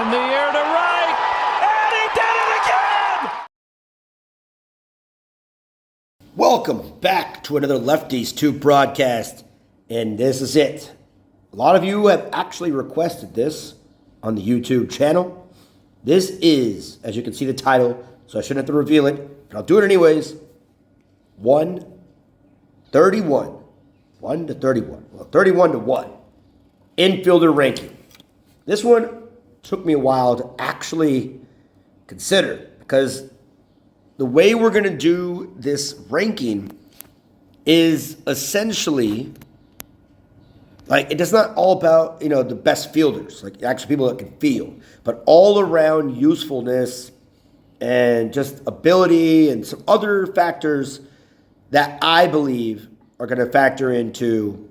In the air to right, and he did it again! Welcome back to another Lefties 2 broadcast, and this is it. A lot of you have actually requested this on the YouTube channel. This is, as you can see the title, so I shouldn't have to reveal it, but I'll do it anyways. 1-31. 1-31. Well, 31-1. Infielder ranking. This one took me a while to actually consider because the way we're going to do this ranking is essentially like it's not all about, the best fielders, like actually people that can field, but all around usefulness and just ability and some other factors that I believe are going to factor into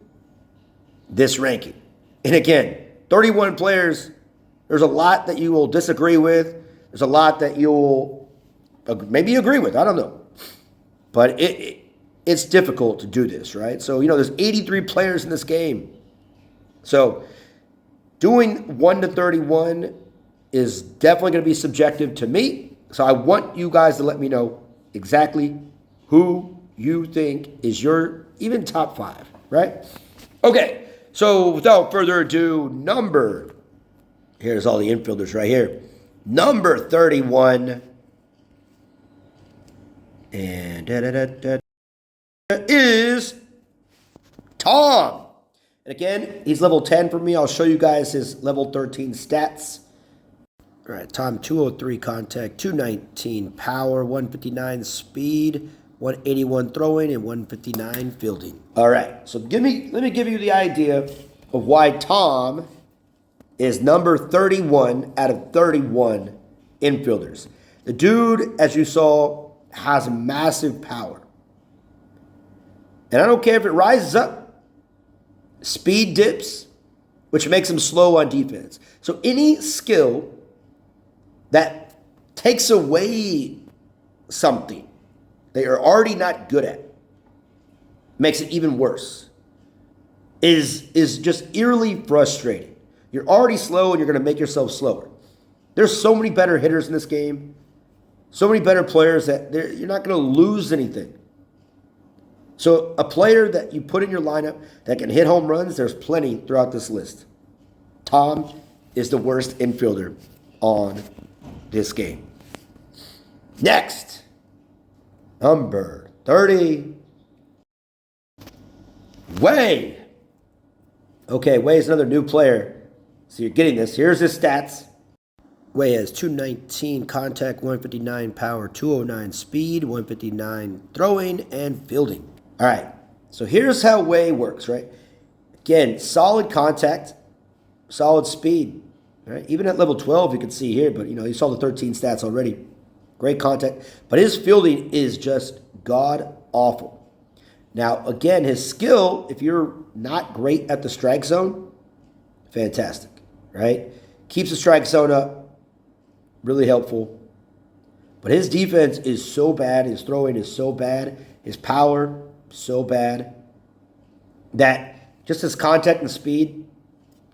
this ranking. And again, 31 players, there's a lot that you will disagree with. There's a lot that you'll maybe agree with. I don't know. But it's difficult to do this, right? So, there's 83 players in this game. So doing 1-31 is definitely going to be subjective to me. So I want you guys to let me know exactly who you think is your even top 5, right? Okay, so without further ado, here's all the infielders right here. Number 31. And is Tom. And again, he's level 10 for me. I'll show you guys his level 13 stats. All right, Tom, 203 contact, 219 power, 159 speed, 181 throwing, and 159 fielding. All right, so let me give you the idea of why Tom is number 31 out of 31 infielders. The dude, as you saw, has massive power. And I don't care if it rises up, speed dips, which makes him slow on defense. So any skill that takes away something that you're already not good at, makes it even worse, is just eerily frustrating. You're already slow and you're going to make yourself slower. There's so many better hitters in this game, so many better players that you're not going to lose anything. So a player that you put in your lineup that can hit home runs, there's plenty throughout this list. Tom is the worst infielder on this game. Next, number 30, Way. Okay, Way is another new player. So you're getting this. Here's his stats. Way has 219 contact, 159 power, 209 speed, 159 throwing, and fielding. All right, so here's how Way works, right? Again, solid contact, solid speed. Right? Even at level 12, you can see here, but you saw the 13 stats already. Great contact. But his fielding is just god-awful. Now, again, his skill, if you're not great at the strike zone, fantastic, right? Keeps the strike zone up, really helpful. But his defense is so bad, his throwing is so bad, his power so bad, that just his contact and speed,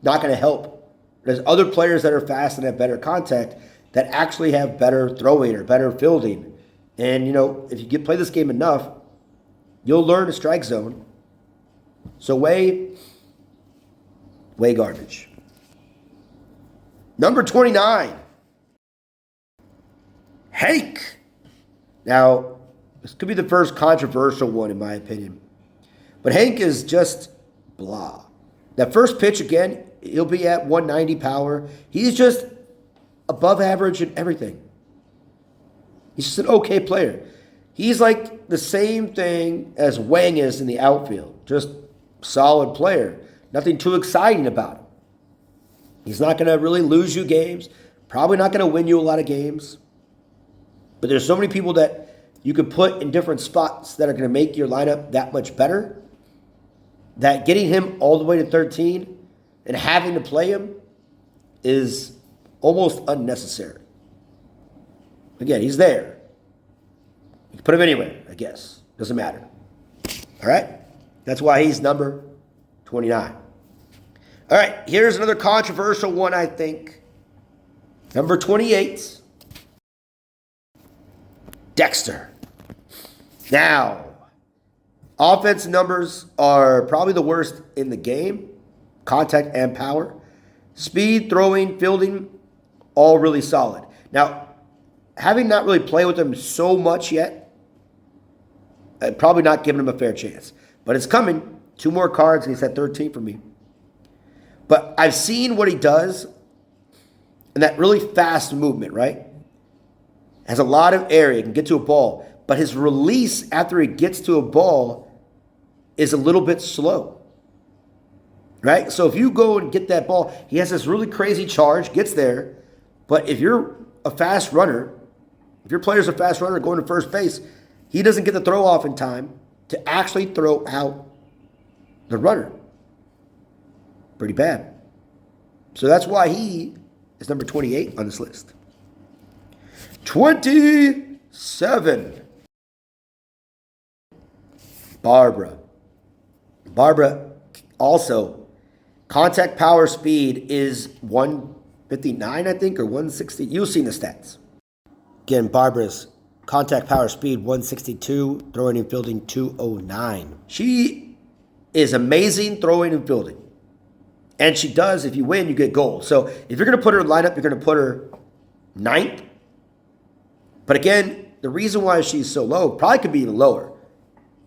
not going to help. There's other players that are fast and have better contact that actually have better throwing or better fielding. And, if you play this game enough, you'll learn the strike zone. So Way garbage. Number 29, Hank. Now, this could be the first controversial one in my opinion. But Hank is just blah. That first pitch, again, he'll be at 190 power. He's just above average in everything. He's just an okay player. He's like the same thing as Wang is in the outfield. Just solid player. Nothing too exciting about him. He's not going to really lose you games. Probably not going to win you a lot of games. But there's so many people that you could put in different spots that are going to make your lineup that much better, that getting him all the way to 13 and having to play him is almost unnecessary. Again, he's there. You can put him anywhere, I guess. Doesn't matter. All right? That's why he's number 29. All right, here's another controversial one, I think. Number 28, Dexter. Now, offense numbers are probably the worst in the game. Contact and power. Speed, throwing, fielding, all really solid. Now, having not really played with him so much yet, I'd probably not giving him a fair chance. But it's coming. 2 more cards, and he's at 13 for me. But I've seen what he does and that really fast movement, right? Has a lot of area, can get to a ball. But his release after he gets to a ball is a little bit slow, right? So if you go and get that ball, he has this really crazy charge, gets there. But if you're a fast runner, if your player's a fast runner going to first base, he doesn't get the throw off in time to actually throw out the runner. Pretty bad. So that's why he is number 28 on this list. 27. Barbara. Barbara also, contact power speed is 159, I think, or 160. You've seen the stats. Again, Barbara's contact power speed 162, throwing and fielding 209. She is amazing throwing and fielding. And she does, if you win, you get gold. So if you're going to put her in lineup, you're going to put her 9th. But again, the reason why she's so low probably could be even lower.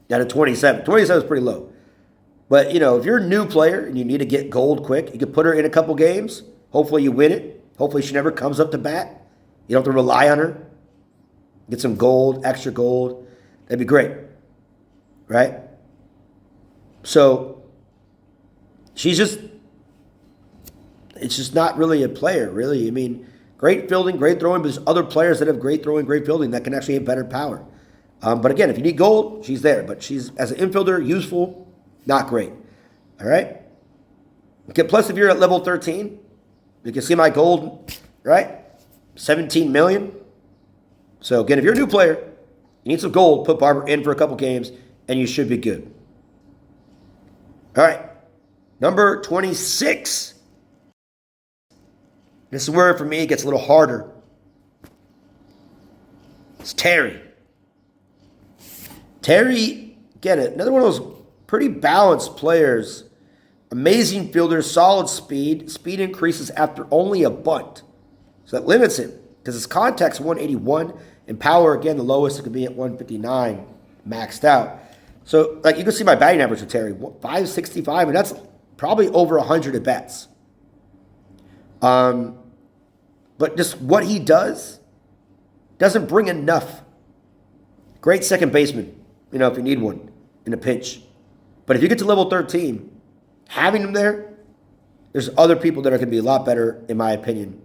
Down to 27. 27 is pretty low. But, you know, if you're a new player and you need to get gold quick, you can put her in a couple games. Hopefully you win it. Hopefully she never comes up to bat. You don't have to rely on her. Get some gold, extra gold. That'd be great. Right? So, it's just not really a player, really. I mean, great fielding, great throwing, but there's other players that have great throwing, great fielding that can actually have better power. But again, if you need gold, she's there. But she's, as an infielder, useful, not great. All right? Okay, plus, if you're at level 13, you can see my gold, right? 17 million. So again, if you're a new player, you need some gold, put Barber in for a couple games, and you should be good. All right. Number 26. This is where, for me, it gets a little harder. It's Terry. Terry, get it, another one of those pretty balanced players. Amazing fielder, solid speed. Speed increases after only a bunt. So that limits him because his contact's 181 and power, again, the lowest it could be at 159, maxed out. So, like, you can see my batting average with Terry, 565, and that's probably over 100 at bats. But just what he does doesn't bring enough. Great second baseman, you know, if you need one in a pinch. But if you get to level 13, having him there, there's other people that are going to be a lot better, in my opinion,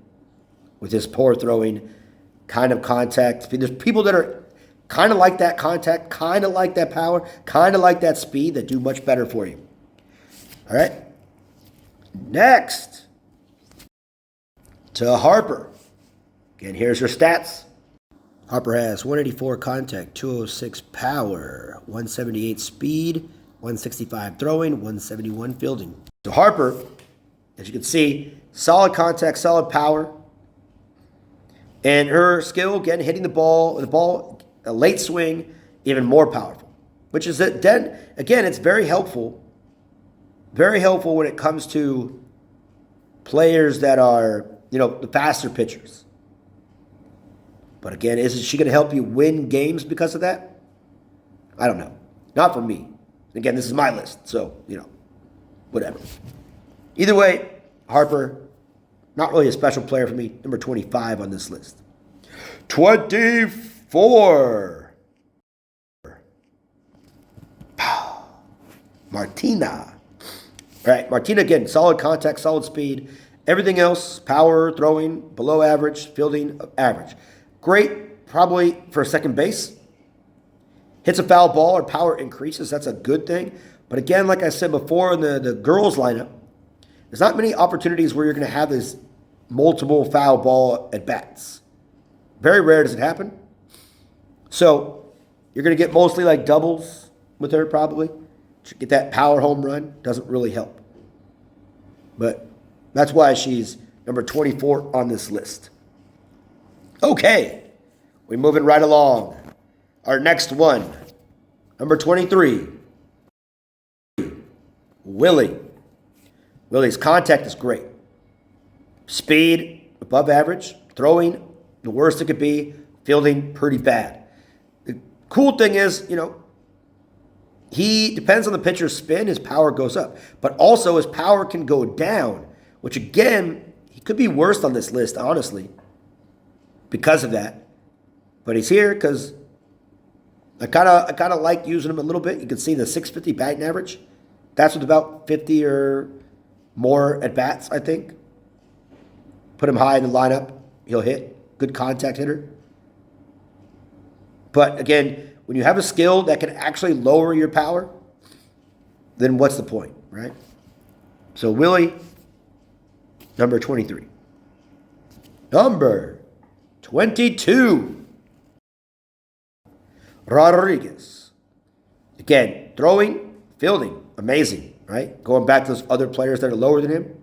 with his poor throwing, kind of contact. There's people that are kind of like that contact, kind of like that power, kind of like that speed that do much better for you. All right? Next, to Harper. Again, here's her stats. Harper has 184 contact, 206 power, 178 speed, 165 throwing, 171 fielding. So Harper, as you can see, solid contact, solid power. And her skill, again, hitting the ball, a late swing, even more powerful. Which is, then, again, it's very helpful. Very helpful when it comes to players that are, you know, the faster pitchers. But again, is she going to help you win games because of that? I don't know. Not for me. Again, this is my list, so, you know, whatever. Either way, Harper, not really a special player for me. Number 25 on this list. 24. Martina. All right, Martina, again, solid contact, solid speed. Everything else, power, throwing, below average, fielding, average. Great, probably for second base. Hits a foul ball or power increases. That's a good thing. But again, like I said before in the girls lineup, there's not many opportunities where you're going to have this multiple foul ball at bats. Very rare does it happen. So you're going to get mostly like doubles with her probably. Get that power home run. Doesn't really help. But that's why she's number 24 on this list. Okay, we're moving right along. Our next one, number 23, Willie. Willie's contact is great. Speed, above average. Throwing, the worst it could be. Fielding, pretty bad. The cool thing is, he depends on the pitcher's spin, his power goes up. But also his power can go down, which again, he could be worst on this list, honestly, because of that. But he's here because I kind of like using him a little bit. You can see the 650 batting average. That's with about 50 or more at bats, I think. Put him high in the lineup, he'll hit. Good contact hitter. But again, when you have a skill that can actually lower your power, then what's the point, right? So Willie, number 23. Number 22. Rodriguez. Again, throwing, fielding, amazing, right? Going back to those other players that are lower than him.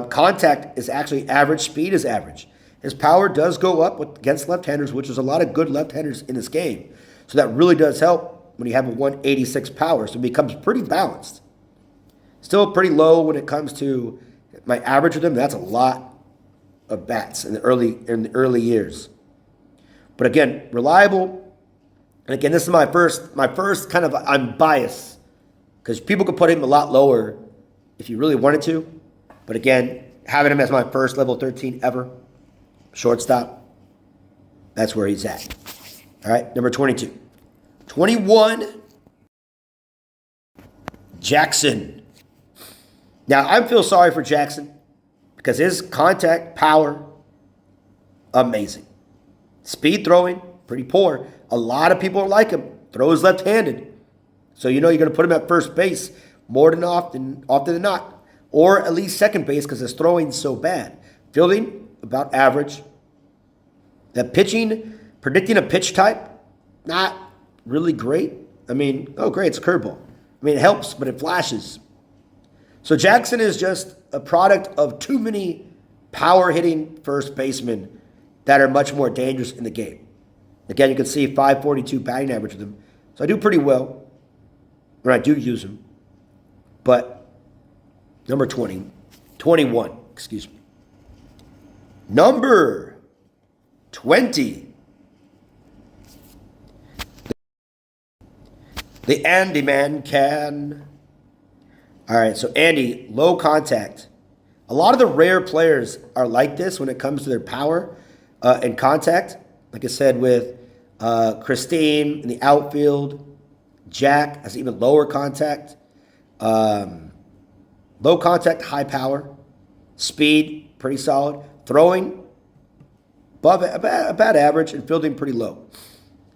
Contact is actually average. Speed is average. His power does go up against left-handers, which is a lot of good left-handers in this game. So that really does help when you have a 186 power. So it becomes pretty balanced. Still pretty low when it comes to my average with him. That's a lot of bats in the early years. But again, reliable. And again, this is my first kind of, I'm biased because people could put him a lot lower if you really wanted to. But again, having him as my first level 13 ever, shortstop, that's where he's at. All right, number 22. 21, Jackson. Now, I feel sorry for Jackson because his contact, power, amazing. Speed throwing, pretty poor. A lot of people like him. Throws left-handed. So you're going to put him at first base more than often than not. Or at least second base because his throwing's so bad. Fielding, about average. That pitching, predicting a pitch type, not really great. I mean, oh great, it's a curveball. I mean, it helps, but it flashes. So Jackson is just a product of too many power-hitting first basemen that are much more dangerous in the game. Again, you can see 542 batting average with him. So I do pretty well when I do use him. But number 21, excuse me. Number 20. The Andy man can. All right, so Andy, low contact. A lot of the rare players are like this when it comes to their power and contact. Like I said, with Christine in the outfield. Jack has even lower contact. Low contact, high power. Speed, pretty solid. Throwing, above about average, and fielding pretty low.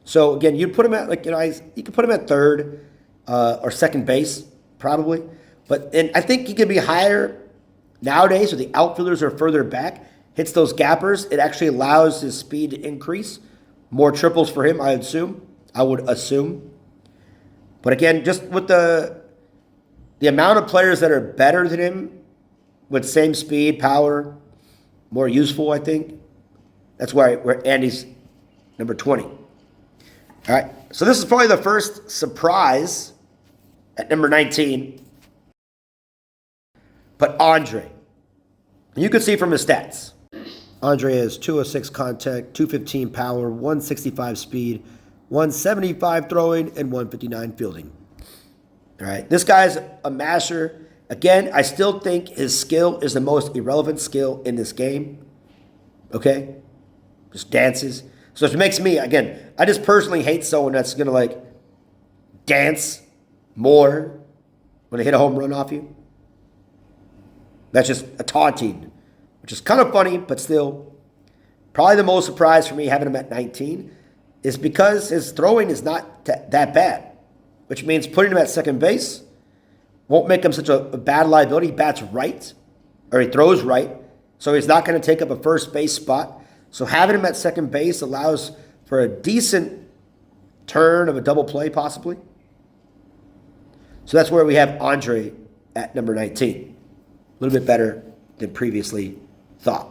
So again, you put him at you can put him at third or second base probably, and I think he could be higher nowadays. So the outfielders are further back, hits those gappers. It actually allows his speed to increase. More triples for him, I would assume. But again, just with the amount of players that are better than him with same speed, power, more useful, I think. That's where Andy's number 20. All right, so this is probably the first surprise at number 19. But Andre, you can see from his stats. Andre has 206 contact, 215 power, 165 speed, 175 throwing, and 159 fielding. All right, this guy's a masher. Again, I still think his skill is the most irrelevant skill in this game. Okay? Just dances. So it makes me, again, I just personally hate someone that's going to dance more when they hit a home run off you. That's just a taunting, which is kind of funny, but still. Probably the most surprise for me having him at 19 is because his throwing is not that bad, which means putting him at second base won't make him such a bad liability. He bats right, or he throws right, so he's not going to take up a first base spot. So having him at second base allows for a decent turn of a double play, possibly. So that's where we have Andre at number 19. A little bit better than previously thought.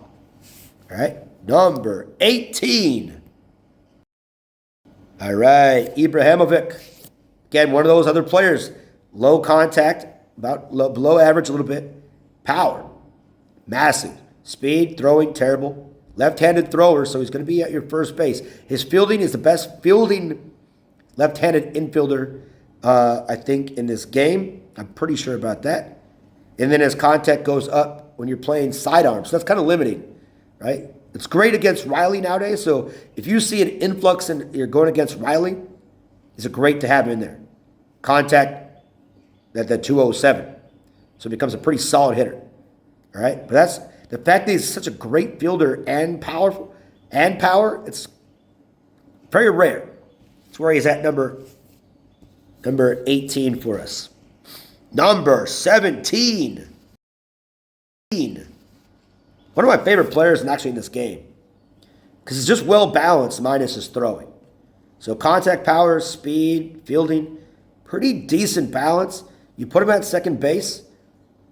All right? Number 18. All right, Ibrahimovic. Again, one of those other players. Low contact, below average a little bit. Power, massive. Speed, throwing, terrible. Left-handed thrower, so he's going to be at your first base. His fielding is the best fielding left-handed infielder, I think, in this game. I'm pretty sure about that. And then his contact goes up when you're playing sidearms. So that's kind of limiting, right? It's great against Riley nowadays. So if you see an influx and you're going against Riley, it's great to have him in there. Contact at the 207. So it becomes a pretty solid hitter. All right? But that's the fact that he's such a great fielder and powerful it's very rare. That's where he's at number 18 for us. Number 17. One of my favorite players actually in this game. Because it's just well balanced minus his throwing. So contact power, speed, fielding, pretty decent balance. You put him at second base.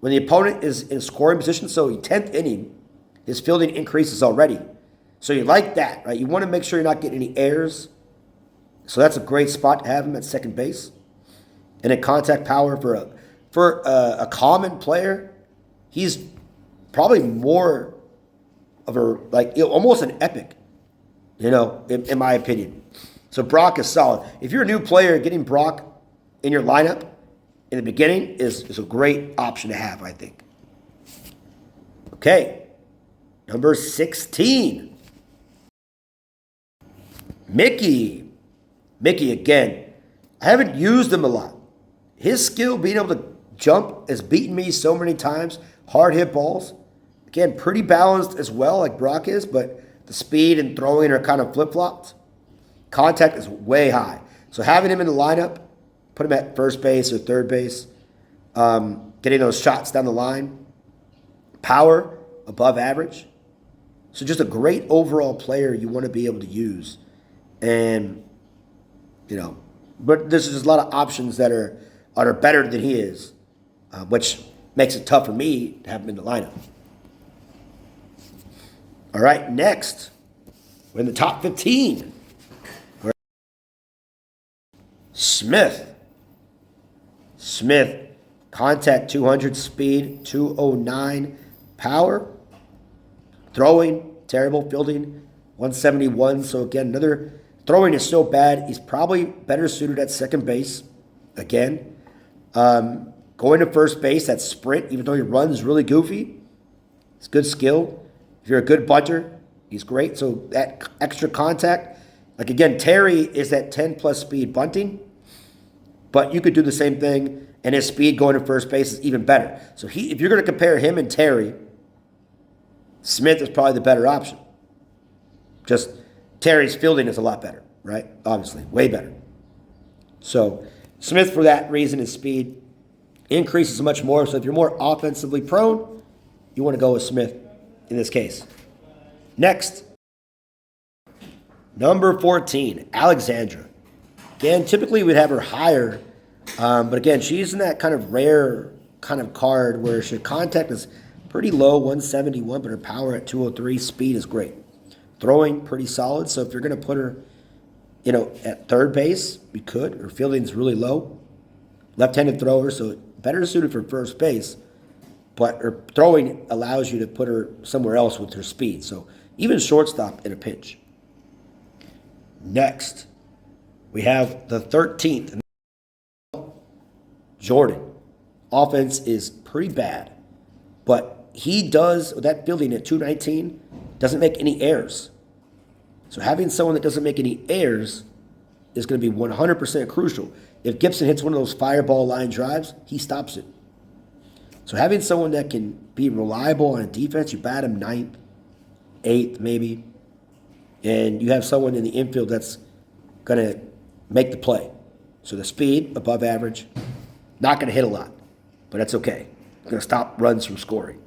When the opponent is in scoring position, so 10th inning, his fielding increases already. So you like that, right? You want to make sure you're not getting any errors. So that's a great spot to have him at second base. And then contact power for a common player, he's probably more of almost an epic, in my opinion. So Brock is solid. If you're a new player, getting Brock in your lineup in the beginning is a great option to have, I think. Okay, number 16. Mickey again. I haven't used him a lot. His skill, being able to jump, has beaten me so many times. Hard hit balls. Again, pretty balanced as well, like Brock is, but the speed and throwing are kind of flip-flopped. Contact is way high. So having him in the lineup, put him at first base or third base, getting those shots down the line. Power, above average. So just a great overall player you want to be able to use. And, but there's just a lot of options that are better than he is, which makes it tough for me to have him in the lineup. All right, next, we're in the top 15. Smith, contact 200, speed 209, power, throwing, terrible, fielding 171. So again, another throwing is so bad. He's probably better suited at second base. Again, going to first base, that sprint, even though he runs really goofy, it's good skill. If you're a good bunter, he's great. So that extra contact, like again, Terry is that 10+ speed bunting, but you could do the same thing, and his speed going to first base is even better. So if you're going to compare him and Terry, Smith is probably the better option. Just Terry's fielding is a lot better, right? Obviously, way better. So Smith, for that reason, his speed increases much more. So if you're more offensively prone, you want to go with Smith in this case. Next, number 14, Alexandra. Again, typically we'd have her higher, but again, she's in that kind of rare kind of card where her contact is pretty low, 171, but her power at 203, speed is great. Throwing, pretty solid. So if you're going to put her, at third base, we could. Her fielding's really low. Left-handed thrower, so better suited for first base. But her throwing allows you to put her somewhere else with her speed. So even shortstop in a pinch. Next, we have the 13th. Jordan. Offense is pretty bad. But he does, that fielding at 219, doesn't make any errors. So having someone that doesn't make any errors is going to be 100% crucial. If Gibson hits one of those fireball line drives, he stops it. So having someone that can be reliable on a defense, you bat him 9th, 8th maybe, and you have someone in the infield that's going to make the play. So the speed, above average, not going to hit a lot, but that's okay. It's going to stop runs from scoring.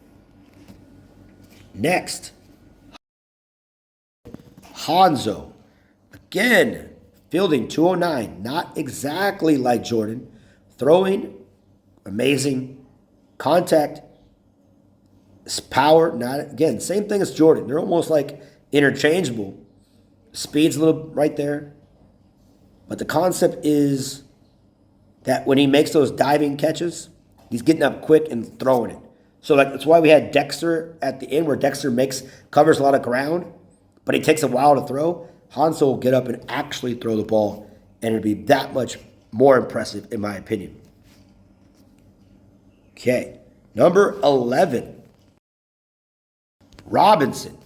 Next, Hanzo. Again, fielding 209, not exactly like Jordan. Throwing, amazing. Contact, power, not again, same thing as Jordan. They're almost like interchangeable. Speed's a little right there. But the concept is that when he makes those diving catches, he's getting up quick and throwing it. So like that's why we had Dexter at the end, where Dexter covers a lot of ground, but it takes a while to throw. Hanzo will get up and actually throw the ball, and it'll be that much more impressive, in my opinion. Okay, number 11, Robinson.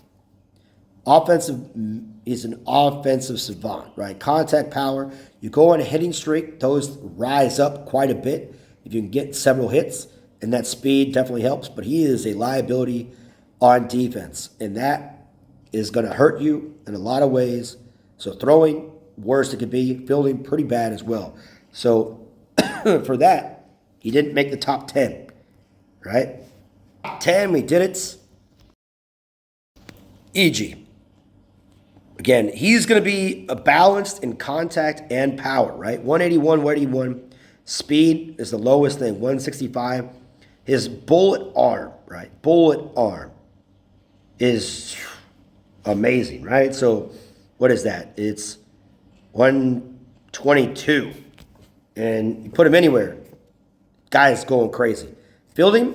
He's an offensive savant, right? Contact power. You go on a hitting streak, those rise up quite a bit if you can get several hits, and that speed definitely helps, but he is a liability on defense, and that is going to hurt you in a lot of ways. So throwing, worst it could be. Fielding, pretty bad as well. So for that, he didn't make the top 10, right? Top 10, we did it. E.g. Again, he's going to be a balanced in contact and power, right? 181, 181. Speed is the lowest thing, 165. His bullet arm, right? Bullet arm is amazing, right? So what is that? It's 122. And you put him anywhere, guy's going crazy. Fielding,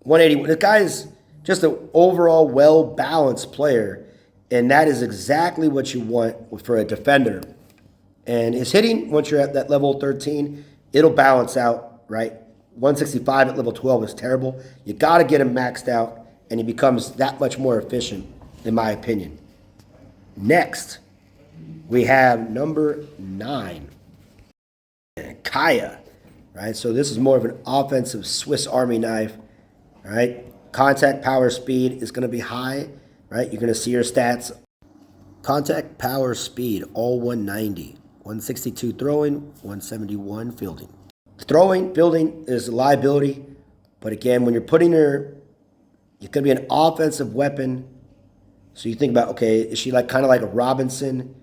181. The guy is just an overall well-balanced player, and that is exactly what you want for a defender. And his hitting, once you're at that level 13, it'll balance out, right? 165 at level 12 is terrible. You got to get him maxed out, and he becomes that much more efficient, in my opinion. Next, we have number 9, Kaya, right? So this is more of an offensive Swiss Army knife, right? Contact, power, speed is going to be high, right? You're going to see your stats. Contact, power, speed, all 190. 162 throwing, 171 fielding. Throwing, fielding is a liability, but again, when you're putting her, it's going to be an offensive weapon. So you think about, okay, is she like kind of like a Robinson?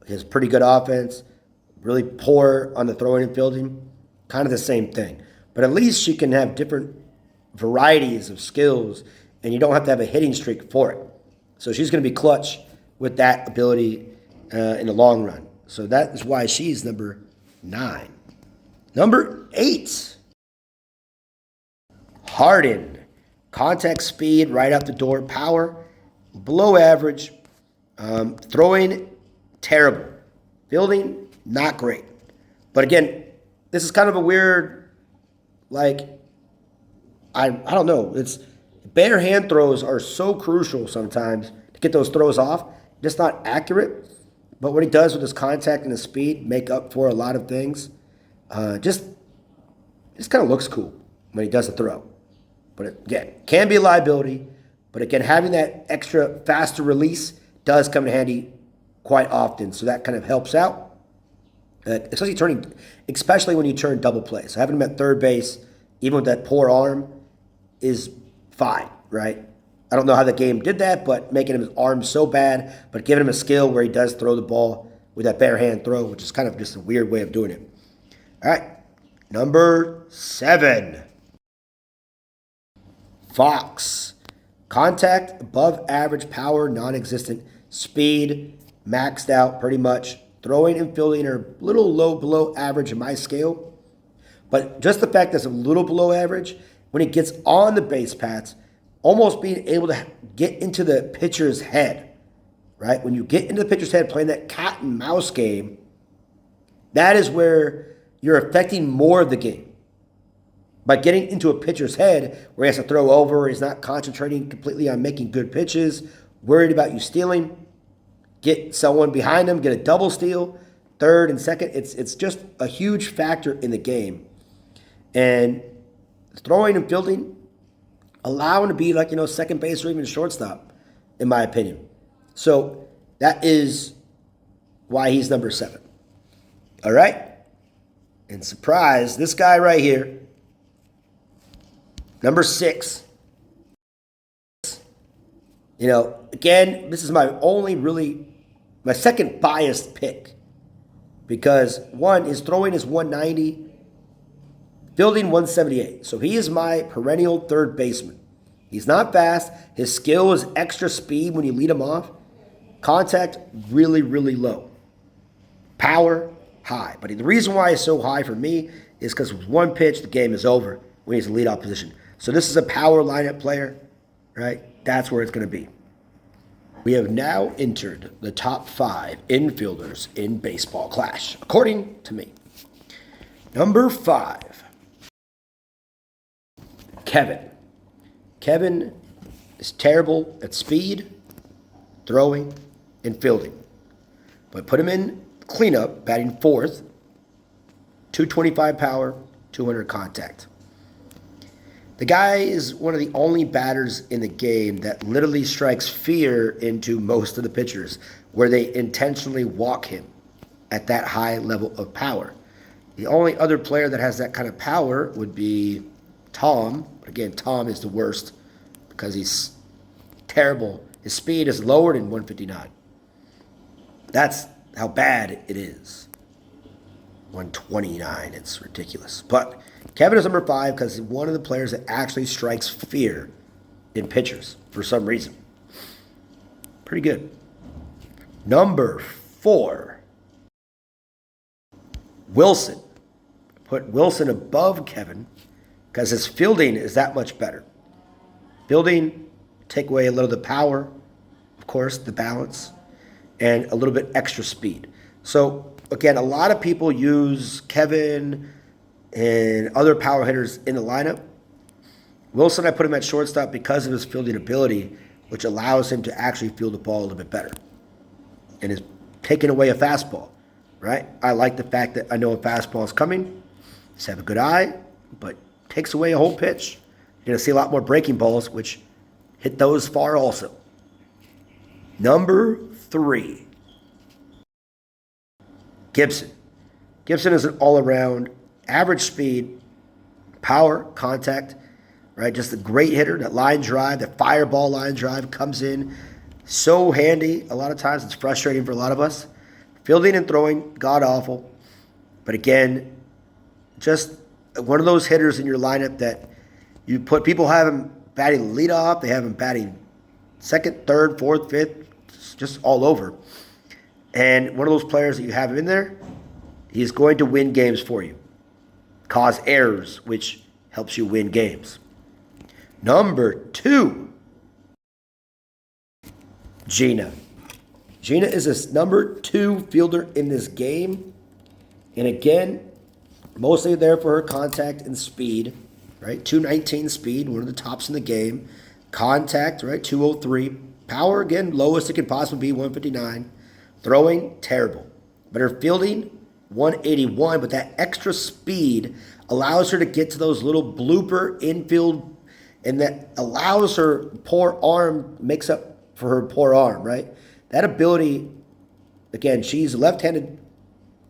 Has pretty good offense, really poor on the throwing and fielding. Kind of the same thing. But at least she can have different varieties of skills, and you don't have to have a hitting streak for it. So she's going to be clutch with that ability in the long run. So that is why she's number 9. Number 8, Harden. Contact speed right out the door. Power, below average. Throwing, terrible. Fielding, not great. But again, this is kind of a weird, like, I don't know. It's bare hand throws are so crucial sometimes to get those throws off. Just not accurate. But what he does with his contact and his speed make up for a lot of things. Just kind of looks cool when he does the throw. But again, can be a liability. But again, having that extra faster release does come in handy quite often. So that kind of helps out. Especially when you turn double play. So having him at third base, even with that poor arm, is fine, right? I don't know how the game did that, but making his arm so bad, but giving him a skill where he does throw the ball with that bare hand throw, which is kind of just a weird way of doing it. All right, number 7, Fox. Contact, above average, power, non-existent, speed, maxed out pretty much. Throwing and fielding are a little low, below average in my scale. But just the fact that it's a little below average, when he gets on the base paths, almost being able to get into the pitcher's head, right? When you get into the pitcher's head playing that cat and mouse game, that is where you're affecting more of the game. By getting into a pitcher's head where he has to throw over, he's not concentrating completely on making good pitches, worried about you stealing, get someone behind him, get a double steal, third and second. It's just a huge factor in the game. And throwing and fielding allow him to be like, second base or even shortstop, in my opinion. So that is why he's number 7. All right? And surprise, this guy right here, number 6. Again, this is my second biased pick. Because one, his throwing is 190, fielding 178. So he is my perennial third baseman. He's not fast. His skill is extra speed when you lead him off. Contact, really, really low. Power, high. But the reason why it's so high for me is because with one pitch, the game is over when he's in leadoff position. So this is a power lineup player, right? That's where it's going to be. We have now entered the top 5 infielders in Baseball Clash, according to me. Number 5, Kevin. Kevin is terrible at speed, throwing, and fielding. But put him in cleanup, batting 4th, 225 power, 200 contact. The guy is one of the only batters in the game that literally strikes fear into most of the pitchers, where they intentionally walk him at that high level of power. The only other player that has that kind of power would be Tom. Again, Tom is the worst because he's terrible. His speed is lower than 159. That's how bad it is. 129, it's ridiculous. But Kevin is number 5 because he's one of the players that actually strikes fear in pitchers for some reason. Pretty good. Number 4, Wilson. Put Wilson above Kevin because his fielding is that much better. Fielding, take away a little of the power, of course, the balance, and a little bit extra speed. So, again, a lot of people use Kevin and other power hitters in the lineup. Wilson, I put him at shortstop because of his fielding ability, which allows him to actually field the ball a little bit better and is taking away a fastball, right? I like the fact that I know a fastball is coming. Just have a good eye, but takes away a whole pitch. You're going to see a lot more breaking balls, which hit those far also. Number 3, Gibson. Gibson is an all-around average speed, power, contact, right? Just a great hitter. That line drive, that fireball line drive comes in so handy. A lot of times it's frustrating for a lot of us. Fielding and throwing, god-awful. But again, just one of those hitters in your lineup that you put, people have him batting leadoff, they have him batting second, third, fourth, fifth, just all over. And one of those players that you have him in there, he's going to win games for you. Cause errors, which helps you win games. Number 2, Gina. Gina is a number 2 fielder in this game. And again, mostly there for her contact and speed, right? 219 speed, one of the tops in the game. Contact, right? 203. Power, again, lowest it could possibly be, 159. Throwing, terrible. But her fielding, 181. But that extra speed allows her to get to those little blooper infield, and that allows her poor arm, makes up for her poor arm, right? That ability, again, she's a left-handed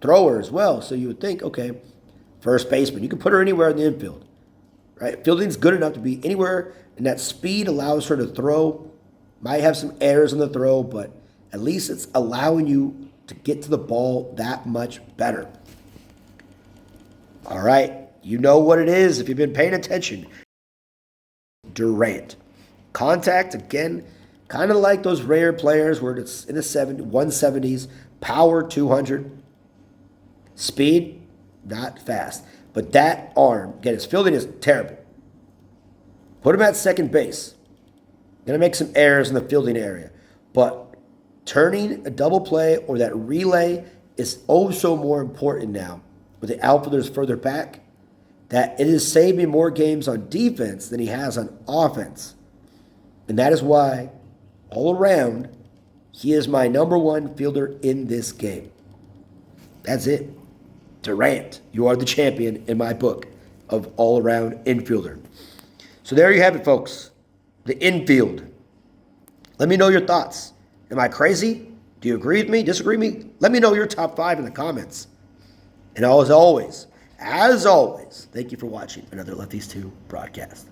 thrower as well. So you would think, okay, first baseman, you can put her anywhere in the infield, right? Fielding's good enough to be anywhere, and that speed allows her to throw. Might have some errors in the throw, but at least it's allowing you to get to the ball that much better. All right, you know what it is if you've been paying attention. Durant. Contact, again, kind of like those rare players where it's in the 170s. Power, 200. Speed, not fast. But that arm, again, his fielding is terrible. Put him at second base. Going to make some errors in the fielding area. But turning a double play or that relay is also more important now with the outfielders further back, that it is saving more games on defense than he has on offense. And that is why, all around, he is my number 1 fielder in this game. That's it. Durant, you are the champion in my book of all-around infielder. So there you have it, folks. The infield. Let me know your thoughts. Am I crazy? Do you agree with me? Disagree with me? Let me know your top 5 in the comments. And as always, thank you for watching another Lefties 2 broadcast.